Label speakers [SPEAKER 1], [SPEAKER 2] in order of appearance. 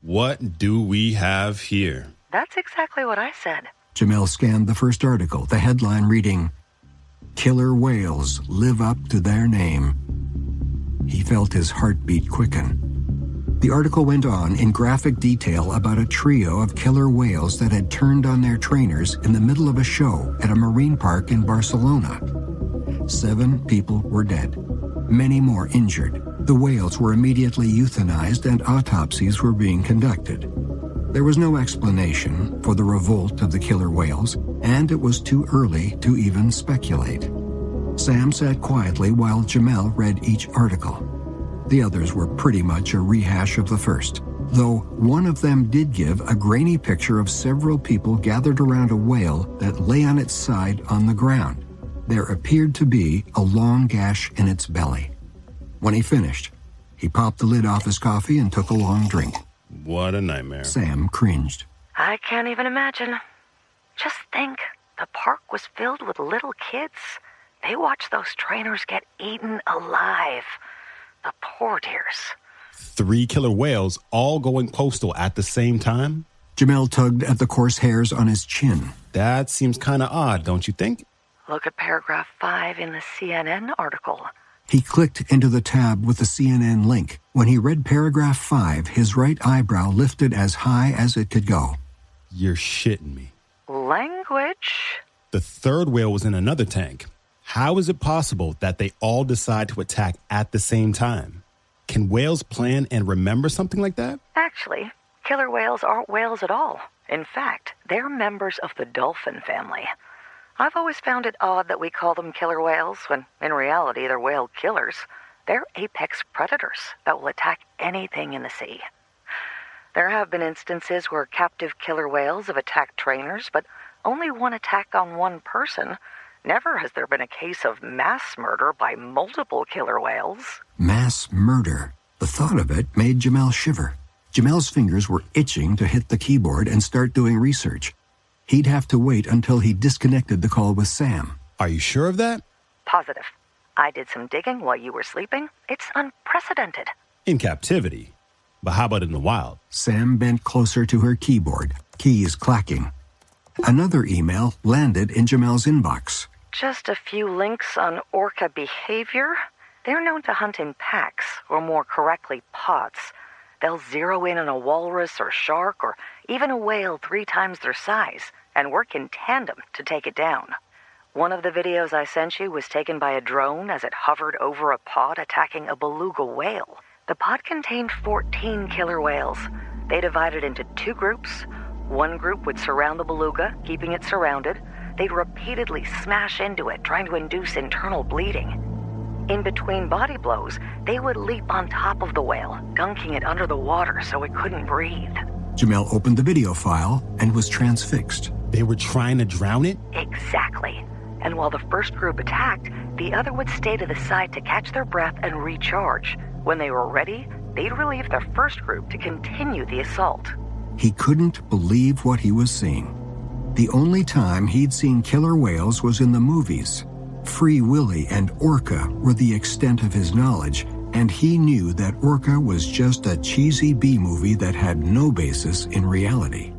[SPEAKER 1] What do we have here?
[SPEAKER 2] That's exactly what I said.
[SPEAKER 3] Jamel scanned the first article, the headline reading, "Killer whales live up to their name." He felt his heartbeat quicken. The article went on in graphic detail about a trio of killer whales that had turned on their trainers in the middle of a show at a marine park in Barcelona. 7 people were dead, many more injured. The whales were immediately euthanized and autopsies were being conducted. There was no explanation for the revolt of the killer whales, and it was too early to even speculate. Sam sat quietly while Jamel read each article. The others were pretty much a rehash of the first, though one of them did give a grainy picture of several people gathered around a whale that lay on its side on the ground. There appeared to be a long gash in its belly. When he finished, he popped the lid off his coffee and took a long drink.
[SPEAKER 1] What a nightmare.
[SPEAKER 3] Sam cringed.
[SPEAKER 2] I can't even imagine. Just think, the park was filled with little kids. They watched those trainers get eaten alive. The poor dears.
[SPEAKER 1] 3 killer whales all going postal at the same time?
[SPEAKER 3] Jamel tugged at the coarse hairs on his chin.
[SPEAKER 1] That seems kind of odd, don't you think?
[SPEAKER 2] Look at paragraph 5 in the CNN article.
[SPEAKER 3] He clicked into the tab with the CNN link. When he read paragraph 5, his right eyebrow lifted as high as it could go.
[SPEAKER 1] You're shitting me.
[SPEAKER 2] Language.
[SPEAKER 1] The 3rd whale was in another tank. How is it possible that they all decide to attack at the same time? Can whales plan and remember something like that?
[SPEAKER 2] Actually, killer whales aren't whales at all. In fact, they're members of the dolphin family. I've always found it odd that we call them killer whales when, in reality, they're whale killers. They're apex predators that will attack anything in the sea. There have been instances where captive killer whales have attacked trainers, but only one attack on one person. Never has there been a case of mass murder by multiple killer whales.
[SPEAKER 3] Mass murder. The thought of it made Jamel shiver. Jamel's fingers were itching to hit the keyboard and start doing research. He'd have to wait until he disconnected the call with Sam.
[SPEAKER 1] Are you sure of that?
[SPEAKER 2] Positive. I did some digging while you were sleeping. It's unprecedented.
[SPEAKER 1] In captivity. But how about in the wild?
[SPEAKER 3] Sam bent closer to her keyboard, keys clacking. Another email landed in Jamel's inbox.
[SPEAKER 2] Just a few links on orca behavior. They're known to hunt in packs, or more correctly, pods. They'll zero in on a walrus or shark or even a whale 3 times their size and work in tandem to take it down. One of the videos I sent you was taken by a drone as it hovered over a pod attacking a beluga whale. The pod contained 14 killer whales. They divided into 2 groups. One group would surround the beluga, keeping it surrounded. They'd repeatedly smash into it, trying to induce internal bleeding. In between body blows, they would leap on top of the whale, dunking it under the water so it couldn't breathe.
[SPEAKER 3] Jamel opened the video file and was transfixed.
[SPEAKER 1] They were trying to drown it?
[SPEAKER 2] Exactly. And while the first group attacked, the other would stay to the side to catch their breath and recharge. When they were ready, they'd relieve the first group to continue the assault.
[SPEAKER 3] He couldn't believe what he was seeing. The only time he'd seen killer whales was in the movies. Free Willy and Orca were the extent of his knowledge, and he knew that Orca was just a cheesy B-movie that had no basis in reality.